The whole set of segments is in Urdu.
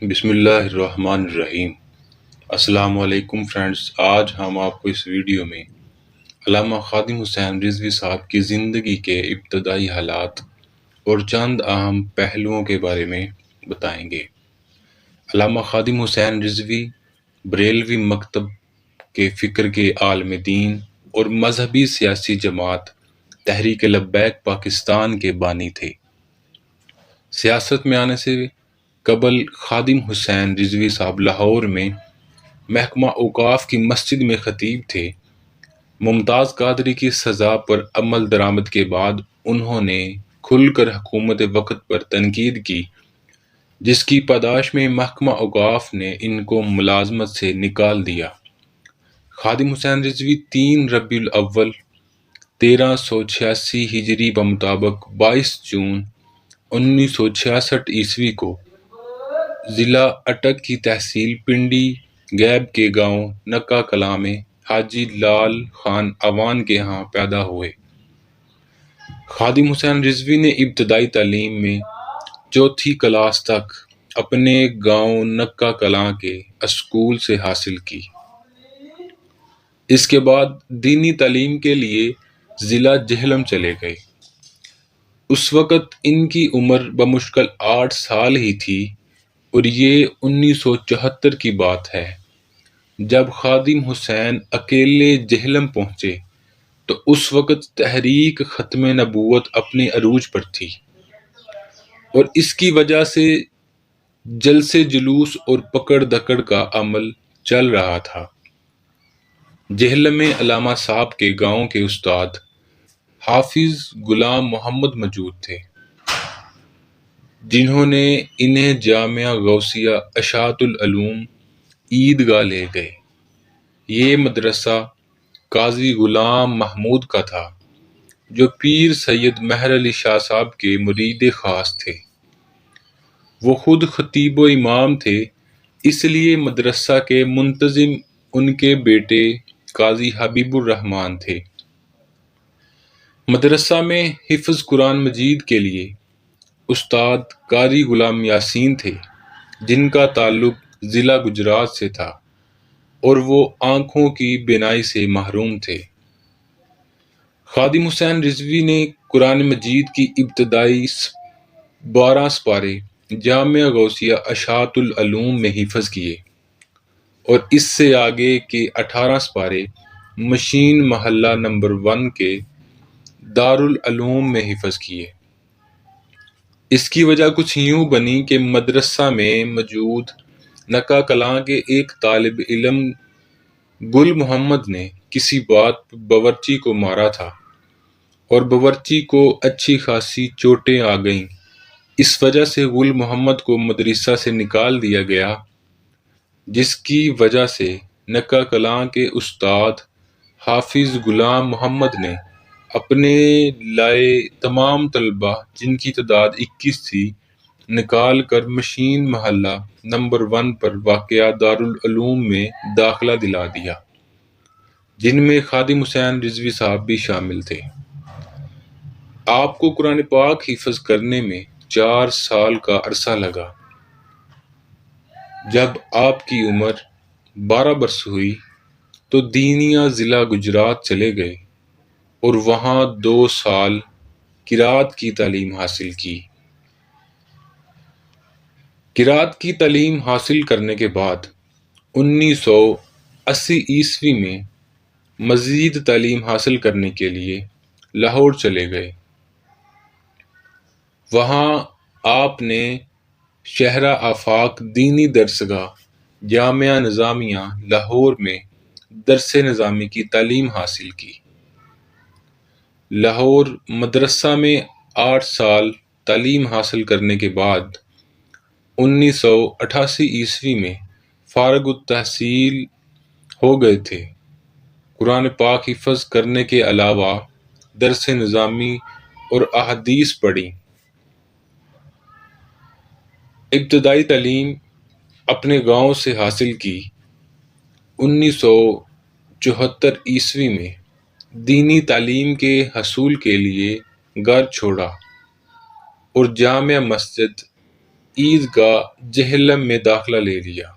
بسم اللہ الرحمن الرحیم۔ السلام علیکم فرینڈز، آج ہم آپ کو اس ویڈیو میں علامہ خادم حسین رضوی صاحب کی زندگی کے ابتدائی حالات اور چند اہم پہلوؤں کے بارے میں بتائیں گے۔ علامہ خادم حسین رضوی بریلوی مکتب کے فکر کے عالم دین اور مذہبی سیاسی جماعت تحریک لبیک پاکستان کے بانی تھے۔ سیاست میں آنے سے قبل خادم حسین رضوی صاحب لاہور میں محکمہ اوقاف کی مسجد میں خطیب تھے۔ ممتاز قادری کی سزا پر عمل درآمد کے بعد انہوں نے کھل کر حکومت وقت پر تنقید کی، جس کی پاداش میں محکمہ اوقاف نے ان کو ملازمت سے نکال دیا۔ خادم حسین رضوی 3 ربیع الاول 1386 ہجری بمطابق 22 جون 1966 عیسوی کو ضلع اٹک کی تحصیل پنڈی گیب کے گاؤں نکا کلاں میں حاجی لال خان اوان کے ہاں پیدا ہوئے۔ خادم حسین رضوی نے ابتدائی تعلیم میں 4 کلاس تک اپنے گاؤں نکا کلاں کے اسکول سے حاصل کی۔ اس کے بعد دینی تعلیم کے لیے ضلع جہلم چلے گئے۔ اس وقت ان کی عمر بمشکل 8 سال ہی تھی اور یہ 1974 کی بات ہے۔ جب خادم حسین اکیلے جہلم پہنچے تو اس وقت تحریک ختم نبوت اپنے عروج پر تھی اور اس کی وجہ سے جلسے جلوس اور پکڑ دھکڑ کا عمل چل رہا تھا۔ جہلم میں علامہ صاحب کے گاؤں کے استاد حافظ غلام محمد موجود تھے، جنہوں نے انہیں جامعہ غوثیہ اشاعت العلوم عیدگاہ لے گئے۔ یہ مدرسہ قاضی غلام محمود کا تھا، جو پیر سید مہر علی شاہ صاحب کے مرید خاص تھے۔ وہ خود خطیب و امام تھے، اس لیے مدرسہ کے منتظم ان کے بیٹے قاضی حبیب الرحمن تھے۔ مدرسہ میں حفظ قرآن مجید کے لیے استاد قاری غلام یاسین تھے، جن کا تعلق ضلع گجرات سے تھا اور وہ آنکھوں کی بینائی سے محروم تھے۔ خادم حسین رضوی نے قرآن مجید کی ابتدائی 12 سپارے جامعہ غوثیہ اشاعت العلوم میں حفظ کیے اور اس سے آگے کے 18 سپارے مشین محلہ نمبر 1 کے دارالعلوم میں حفظ کیے۔ اس کی وجہ کچھ یوں بنی کہ مدرسہ میں موجود نکا کلاں کے ایک طالب علم گل محمد نے کسی بات پر باورچی کو مارا تھا اور باورچی کو اچھی خاصی چوٹیں آ گئیں۔ اس وجہ سے گل محمد کو مدرسہ سے نکال دیا گیا، جس کی وجہ سے نکا کلاں کے استاد حافظ غلام محمد نے اپنے لائے تمام طلبہ، جن کی تعداد 21 تھی، نکال کر مشین محلہ نمبر 1 پر واقع دارالعلوم میں داخلہ دلا دیا، جن میں خادم حسین رضوی صاحب بھی شامل تھے۔ آپ کو قرآن پاک حفظ کرنے میں 4 سال کا عرصہ لگا۔ جب آپ کی عمر 12 برس ہوئی تو دینیا ضلع گجرات چلے گئے اور وہاں 2 سال قرات کی تعلیم حاصل کی۔ قرات کی تعلیم حاصل کرنے کے بعد 1980 عیسوی میں مزید تعلیم حاصل کرنے کے لیے لاہور چلے گئے۔ وہاں آپ نے شہرہ آفاق دینی درسگاہ جامعہ نظامیہ لاہور میں درس نظامی کی تعلیم حاصل کی۔ لاہور مدرسہ میں 8 سال تعلیم حاصل کرنے کے بعد 1988 عیسوی میں فارغ التحصیل ہو گئے تھے۔ قرآن پاک حفظ کرنے کے علاوہ درس نظامی اور احادیث پڑھی۔ ابتدائی تعلیم اپنے گاؤں سے حاصل کی۔ 1974 عیسوی میں دینی تعلیم کے حصول کے لیے گھر چھوڑا اور جامع مسجد عیدگاہ جہلم میں داخلہ لے لیا۔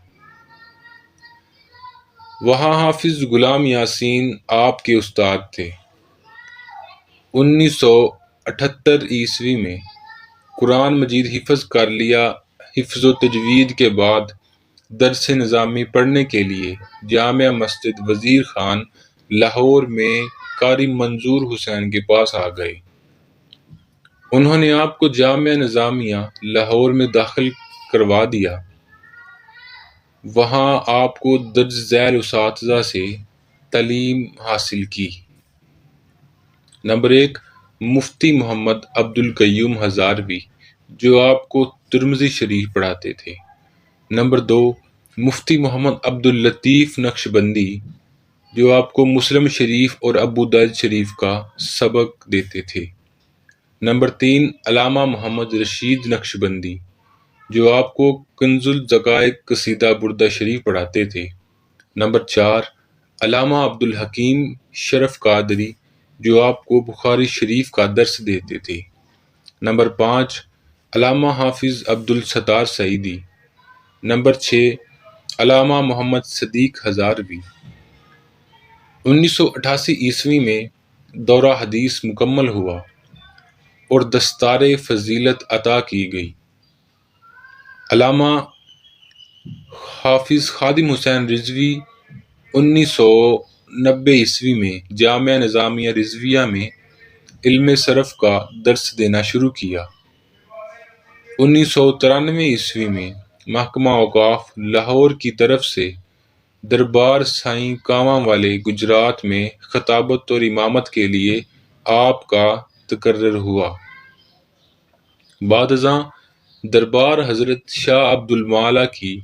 وہاں حافظ غلام یاسین آپ کے استاد تھے۔ 1978 میں قرآن مجید حفظ کر لیا۔ حفظ و تجوید کے بعد درس نظامی پڑھنے کے لیے جامع مسجد وزیر خان لاہور میں قاری منظور حسین کے پاس آ گئے۔ انہوں نے آپ کو جامعہ نظامیہ لاہور میں داخل کروا دیا۔ وہاں آپ کو درج ذیل اساتذہ سے تعلیم حاصل کی۔ نمبر 1، مفتی محمد عبدالقیوم ہزاروی، جو آپ کو ترمذی شریف پڑھاتے تھے۔ نمبر 2، مفتی محمد عبداللطیف نقشبندی، جو آپ کو مسلم شریف اور ابو داؤد شریف کا سبق دیتے تھے۔ نمبر 3، علامہ محمد رشید نقشبندی، جو آپ کو کنز الذقائق قصیدہ بردہ شریف پڑھاتے تھے۔ نمبر 4، علامہ عبدالحکیم شرف قادری، جو آپ کو بخاری شریف کا درس دیتے تھے۔ نمبر 5، علامہ حافظ عبدالستار سعیدی۔ نمبر 6، علامہ محمد صدیق ہزاروی۔ 1988 میں دورہ حدیث مکمل ہوا اور دستار فضیلت عطا کی گئی۔ علامہ حافظ خادم حسین رضوی 1990 میں جامعہ نظامیہ رضویہ میں علم صرف کا درس دینا شروع کیا۔ 1993 میں محکمہ اوقاف لاہور کی طرف سے دربار سائیں کانواں والے گجرات میں خطابت اور امامت کے لیے آپ کا تقرر ہوا۔ بعد ازاں دربار حضرت شاہ عبد المعالی کی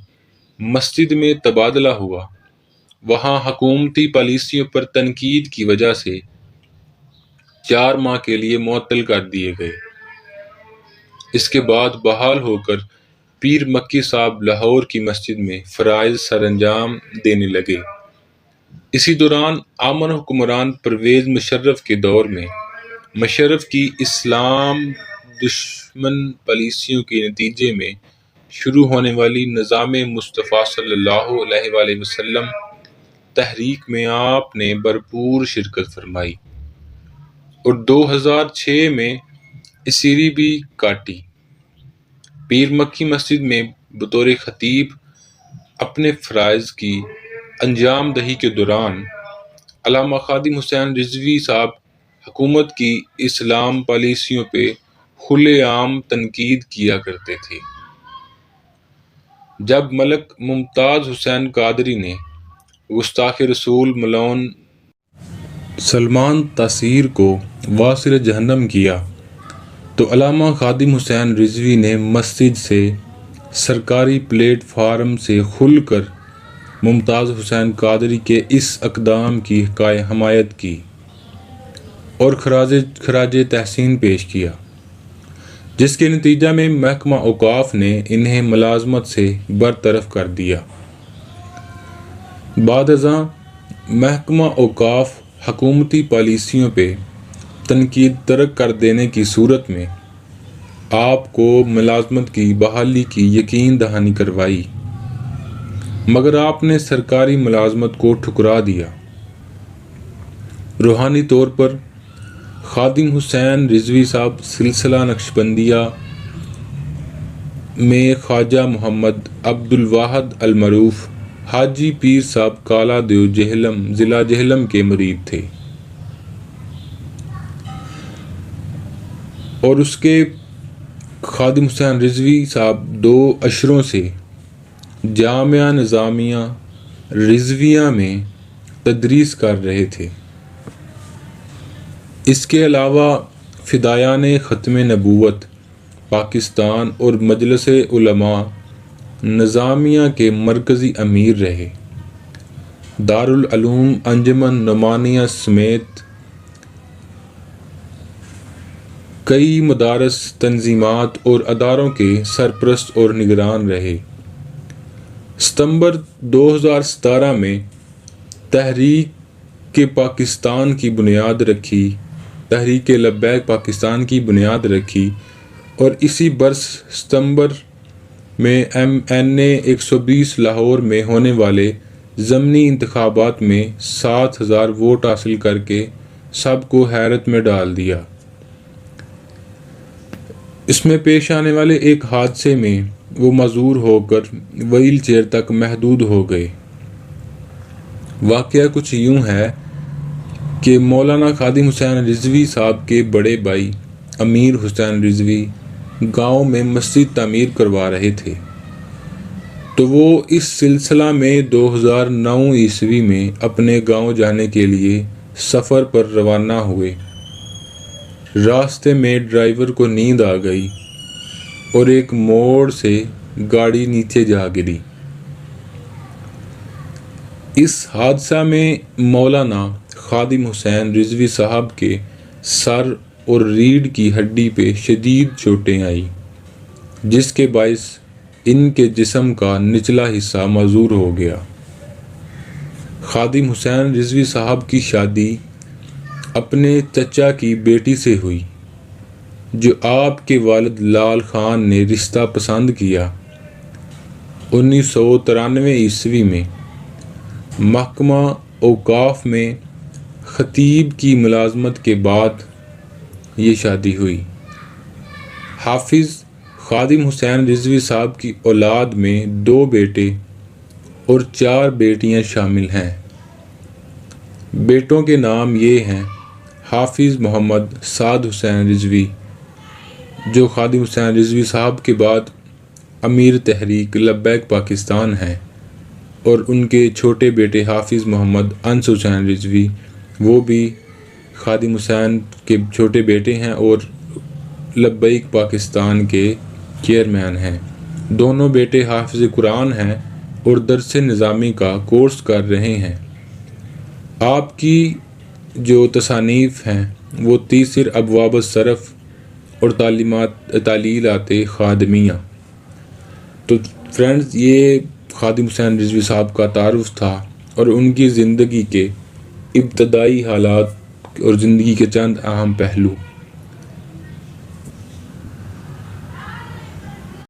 مسجد میں تبادلہ ہوا۔ وہاں حکومتی پالیسیوں پر تنقید کی وجہ سے 4 ماہ کے لیے معطل کر دیے گئے۔ اس کے بعد بحال ہو کر پیر مکی صاحب لاہور کی مسجد میں فرائض سر انجام دینے لگے۔ اسی دوران امن حکمران پرویز مشرف کے دور میں مشرف کی اسلام دشمن پالیسیوں کے نتیجے میں شروع ہونے والی نظام مصطفیٰ صلی اللہ علیہ وآلہ وسلم تحریک میں آپ نے بھرپور شرکت فرمائی اور 2006 میں اسیری بھی کاٹی۔ پیر مکی مسجد میں بطور خطیب اپنے فرائض کی انجام دہی کے دوران علامہ خادم حسین رضوی صاحب حکومت کی اسلام پالیسیوں پہ کھلے عام تنقید کیا کرتے تھے۔ جب ملک ممتاز حسین قادری نے گستاخ رسول ملعون سلمان تاثیر کو واصل جہنم کیا تو علامہ خادم حسین رضوی نے مسجد سے سرکاری پلیٹ فارم سے کھل کر ممتاز حسین قادری کے اس اقدام کی حمایت کی اور خراج تحسین پیش کیا، جس کے نتیجہ میں محکمہ اوقاف نے انہیں ملازمت سے برطرف کر دیا۔ بعد ازاں محکمہ اوقاف حکومتی پالیسیوں پہ تنقید ترک کر دینے کی صورت میں آپ کو ملازمت کی بحالی کی یقین دہانی کروائی، مگر آپ نے سرکاری ملازمت کو ٹھکرا دیا۔ روحانی طور پر خادم حسین رضوی صاحب سلسلہ نقشبندیہ میں خواجہ محمد عبد الواحد المعروف حاجی پیر صاحب کالا دیو جہلم ضلع جہلم کے مرید تھے اور اس کے خادم حسین رضوی صاحب 2 اشروں سے جامعہ نظامیہ رضویہ میں تدریس کر رہے تھے۔ اس کے علاوہ فدایان ختم نبوت پاکستان اور مجلس علماء نظامیہ کے مرکزی امیر رہے۔ دارالعلوم انجمن نعمانیہ سمیت کئی مدارس تنظیمات اور اداروں کے سرپرست اور نگران رہے۔ ستمبر 2017 میں تحریک پاکستان کی بنیاد رکھی، تحریک لبیک پاکستان کی بنیاد رکھی اور اسی برس ستمبر میں MNA 120 لاہور میں ہونے والے ضمنی انتخابات میں 7,000 ووٹ حاصل کر کے سب کو حیرت میں ڈال دیا۔ اس میں پیش آنے والے ایک حادثے میں وہ معذور ہو کر وہیل چیئر تک محدود ہو گئے۔ واقعہ کچھ یوں ہے کہ مولانا خادم حسین رضوی صاحب کے بڑے بھائی امیر حسین رضوی گاؤں میں مسجد تعمیر کروا رہے تھے، تو وہ اس سلسلہ میں 2009 عیسوی میں اپنے گاؤں جانے کے لیے سفر پر روانہ ہوئے۔ راستے میں ڈرائیور کو نیند آ گئی اور ایک موڑ سے گاڑی نیچے جا گری۔ اس حادثہ میں مولانا خادم حسین رضوی صاحب کے سر اور ریڑھ کی ہڈی پہ شدید چوٹیں آئیں، جس کے باعث ان کے جسم کا نچلا حصہ معذور ہو گیا۔ خادم حسین رضوی صاحب کی شادی اپنے چچا کی بیٹی سے ہوئی، جو آپ کے والد لال خان نے رشتہ پسند کیا۔ 1993 عیسوی میں محکمہ اوقاف میں خطیب کی ملازمت کے بعد یہ شادی ہوئی۔ حافظ خادم حسین رضوی صاحب کی اولاد میں 2 بیٹے اور 4 بیٹیاں شامل ہیں۔ بیٹوں کے نام یہ ہیں: حافظ محمد سعد حسین رضوی، جو خادم حسین رضوی صاحب کے بعد امیر تحریک لبیک پاکستان ہیں، اور ان کے چھوٹے بیٹے حافظ محمد انس حسین رضوی، وہ بھی خادم حسین کے چھوٹے بیٹے ہیں اور لبیک پاکستان کے چیئرمین ہیں۔ دونوں بیٹے حافظ قرآن ہیں اور درس نظامی کا کورس کر رہے ہیں۔ آپ کی جو تصانیف ہیں وہ تیسر ابواب الصرف اور تعلیلات خادمیہ۔ تو فرینڈز، یہ خادم حسین رضوی صاحب کا تعارف تھا اور ان کی زندگی کے ابتدائی حالات اور زندگی کے چند اہم پہلو۔